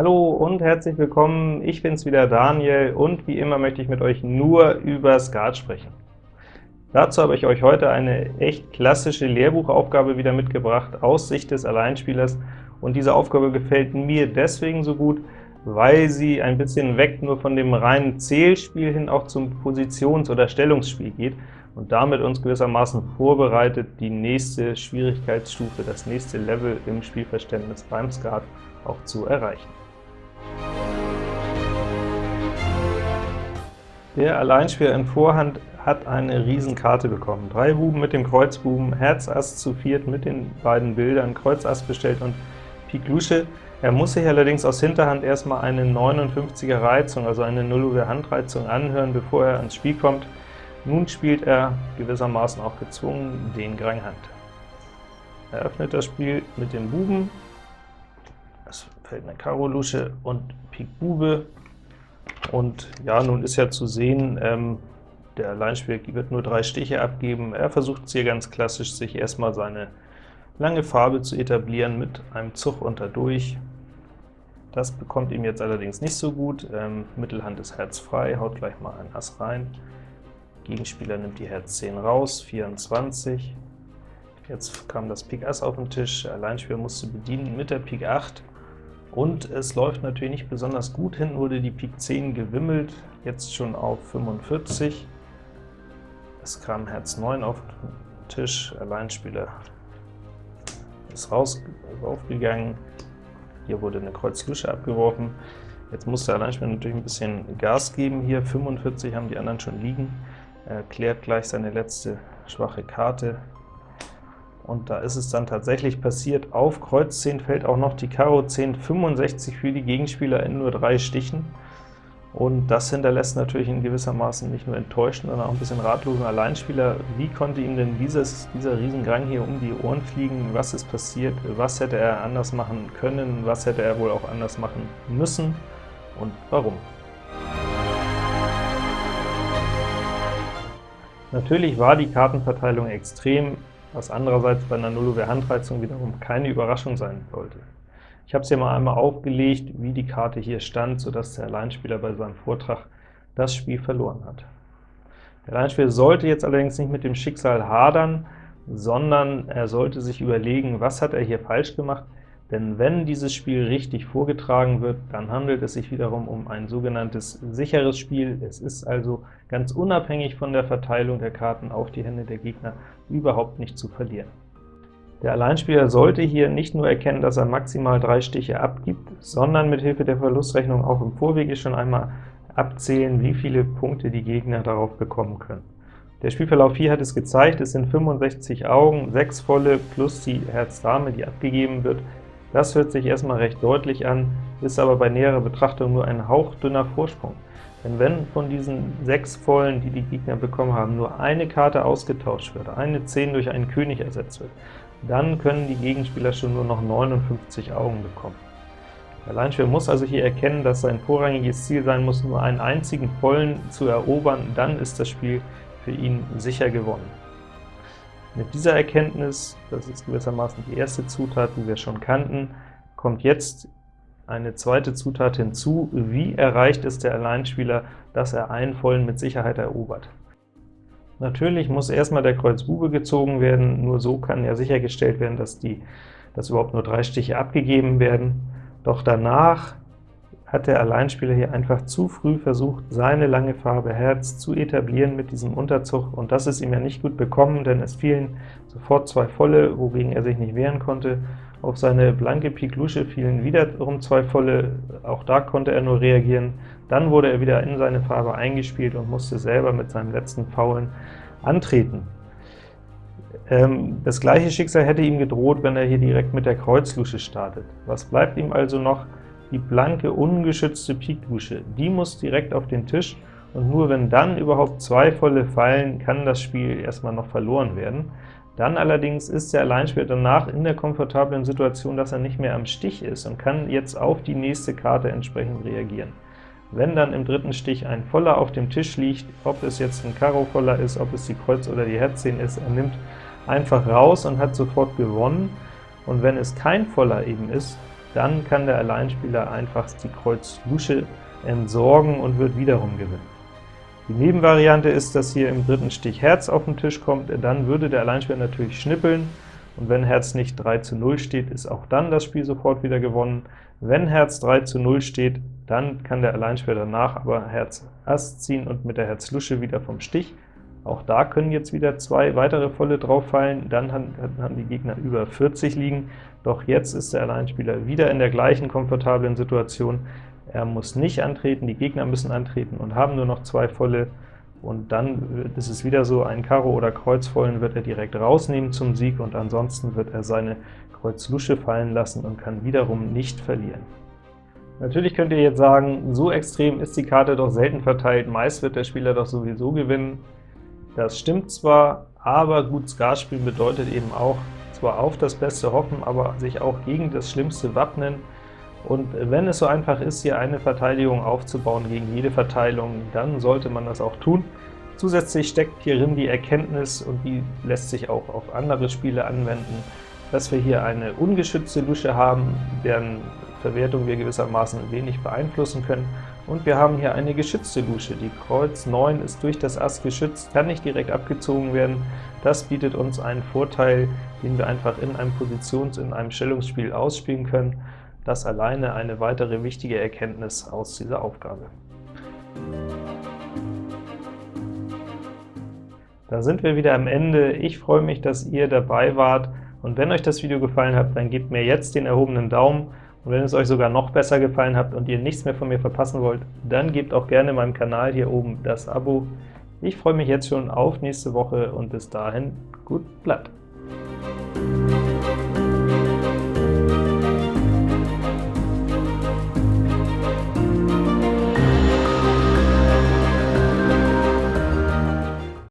Hallo und herzlich willkommen, ich bin's wieder, Daniel, und wie immer möchte ich mit euch nur über Skat sprechen. Dazu habe ich euch heute eine echt klassische Lehrbuchaufgabe wieder mitgebracht, aus Sicht des Alleinspielers, und diese Aufgabe gefällt mir deswegen so gut, weil sie ein bisschen weg nur von dem reinen Zählspiel hin auch zum Positions- oder Stellungsspiel geht und damit uns gewissermaßen vorbereitet, die nächste Schwierigkeitsstufe, das nächste Level im Spielverständnis beim Skat auch zu erreichen. Der Alleinspieler in Vorhand hat eine Riesenkarte bekommen. 3 Buben mit dem Kreuzbuben, Herz Ass zu viert mit den beiden Bildern, Kreuz Ass bestellt und Pik Lusche. Er muss sich allerdings aus Hinterhand erstmal eine 59er Reizung, also eine 0 Handreizung anhören, bevor er ans Spiel kommt. Nun spielt er gewissermaßen auch gezwungen den Grang Hand. Er öffnet das Spiel mit dem Buben, es fällt eine Karo Lusche und Pik Bube. Und ja, nun ist ja zu sehen, der Alleinspieler wird nur 3 Stiche abgeben. Er versucht hier ganz klassisch, sich erstmal seine lange Farbe zu etablieren mit einem Zug unterdurch. Das bekommt ihm jetzt allerdings nicht so gut. Mittelhand ist Herz frei, haut gleich mal ein Ass rein. Gegenspieler nimmt die Herz 10 raus, 24. Jetzt kam das Pik Ass auf den Tisch, der Alleinspieler musste bedienen mit der Pik 8. Und es läuft natürlich nicht besonders gut, hinten wurde die Pik 10 gewimmelt, jetzt schon auf 45. Es kam Herz 9 auf den Tisch, Alleinspieler ist raufgegangen, hier wurde eine Kreuz Lusche abgeworfen. Jetzt muss der Alleinspieler natürlich ein bisschen Gas geben hier, 45 haben die anderen schon liegen. Er klärt gleich seine letzte schwache Karte. Und da ist es dann tatsächlich passiert, auf Kreuz 10 fällt auch noch die Karo 10, 65 für die Gegenspieler in nur 3 Stichen. Und das hinterlässt natürlich in gewissermaßen nicht nur enttäuschten, sondern auch ein bisschen ratlosen Alleinspieler. Wie konnte ihm denn dieser Riesengrang hier um die Ohren fliegen? Was ist passiert? Was hätte er anders machen können? Was hätte er wohl auch anders machen müssen? Und warum? Natürlich war die Kartenverteilung extrem, was andererseits bei einer 0 Handreizung wiederum keine Überraschung sein sollte. Ich habe es hier mal einmal aufgelegt, wie die Karte hier stand, sodass der Alleinspieler bei seinem Vortrag das Spiel verloren hat. Der Alleinspieler sollte jetzt allerdings nicht mit dem Schicksal hadern, sondern er sollte sich überlegen, was hat er hier falsch gemacht, denn wenn dieses Spiel richtig vorgetragen wird, dann handelt es sich wiederum um ein sogenanntes sicheres Spiel. Es ist also ganz unabhängig von der Verteilung der Karten auf die Hände der Gegner überhaupt nicht zu verlieren. Der Alleinspieler sollte hier nicht nur erkennen, dass er maximal 3 Stiche abgibt, sondern mit Hilfe der Verlustrechnung auch im Vorwege schon einmal abzählen, wie viele Punkte die Gegner darauf bekommen können. Der Spielverlauf hier hat es gezeigt, es sind 65 Augen, 6 volle plus die Herz Dame, die abgegeben wird. Das hört sich erstmal recht deutlich an, ist aber bei näherer Betrachtung nur ein hauchdünner Vorsprung. Denn wenn von diesen 6 Vollen, die die Gegner bekommen haben, nur eine Karte ausgetauscht wird, eine 10 durch einen König ersetzt wird, dann können die Gegenspieler schon nur noch 59 Augen bekommen. Der Alleinspieler muss also hier erkennen, dass sein vorrangiges Ziel sein muss, nur einen einzigen Vollen zu erobern, dann ist das Spiel für ihn sicher gewonnen. Mit dieser Erkenntnis, das ist gewissermaßen die erste Zutat, die wir schon kannten, kommt jetzt eine zweite Zutat hinzu. Wie erreicht es der Alleinspieler, dass er einen Vollen mit Sicherheit erobert? Natürlich muss erstmal der Kreuz Bube gezogen werden, nur so kann ja sichergestellt werden, dass überhaupt nur 3 Stiche abgegeben werden. Doch danach hat der Alleinspieler hier einfach zu früh versucht, seine lange Farbe Herz zu etablieren mit diesem Unterzug, und das ist ihm ja nicht gut bekommen, denn es fielen sofort 2 Volle, wogegen er sich nicht wehren konnte. Auf seine blanke Pik Lusche fielen wiederum 2 Volle, auch da konnte er nur reagieren. Dann wurde er wieder in seine Farbe eingespielt und musste selber mit seinem letzten Faulen antreten. Das gleiche Schicksal hätte ihm gedroht, wenn er hier direkt mit der Kreuz Lusche startet. Was bleibt ihm also noch? Die blanke, ungeschützte Pik Lusche, die muss direkt auf den Tisch, und nur wenn dann überhaupt 2 Volle fallen, kann das Spiel erstmal noch verloren werden. Dann allerdings ist der Alleinspieler danach in der komfortablen Situation, dass er nicht mehr am Stich ist und kann jetzt auf die nächste Karte entsprechend reagieren. Wenn dann im dritten Stich ein Voller auf dem Tisch liegt, ob es jetzt ein Karo-Voller ist, ob es die Kreuz oder die Herz 10 ist, er nimmt einfach raus und hat sofort gewonnen. Und wenn es kein Voller eben ist, dann kann der Alleinspieler einfach die Kreuz Lusche entsorgen und wird wiederum gewinnen. Die Nebenvariante ist, dass hier im dritten Stich Herz auf den Tisch kommt, dann würde der Alleinspieler natürlich schnippeln, und wenn Herz nicht 3:0 steht, ist auch dann das Spiel sofort wieder gewonnen. Wenn Herz 3:0 steht, dann kann der Alleinspieler danach aber Herz Ass ziehen und mit der Herz Lusche wieder vom Stich. Auch da können jetzt wieder 2 weitere volle drauf fallen, dann haben die Gegner über 40 liegen, doch jetzt ist der Alleinspieler wieder in der gleichen komfortablen Situation. Er muss nicht antreten, die Gegner müssen antreten und haben nur noch 2 volle, und dann ist es wieder so, ein Karo oder Kreuzvollen wird er direkt rausnehmen zum Sieg, und ansonsten wird er seine Kreuz Lusche fallen lassen und kann wiederum nicht verlieren. Natürlich könnt ihr jetzt sagen, so extrem ist die Karte doch selten verteilt, meist wird der Spieler doch sowieso gewinnen. Das stimmt zwar, aber gut Skat spielen bedeutet eben auch, zwar auf das Beste hoffen, aber sich auch gegen das Schlimmste wappnen. Und wenn es so einfach ist, hier eine Verteidigung aufzubauen gegen jede Verteilung, dann sollte man das auch tun. Zusätzlich steckt hierin die Erkenntnis, und die lässt sich auch auf andere Spiele anwenden, dass wir hier eine ungeschützte Lusche haben, deren Verwertung wir gewissermaßen wenig beeinflussen können, und wir haben hier eine geschützte Lusche. Die Kreuz 9 ist durch das Ass geschützt, kann nicht direkt abgezogen werden. Das bietet uns einen Vorteil, den wir einfach in einem Stellungsspiel ausspielen können. Das alleine eine weitere wichtige Erkenntnis aus dieser Aufgabe. Da sind wir wieder am Ende. Ich freue mich, dass ihr dabei wart, und wenn euch das Video gefallen hat, dann gebt mir jetzt den erhobenen Daumen, und wenn es euch sogar noch besser gefallen hat und ihr nichts mehr von mir verpassen wollt, dann gebt auch gerne meinem Kanal hier oben das Abo. Ich freue mich jetzt schon auf nächste Woche, und bis dahin, gut Blatt!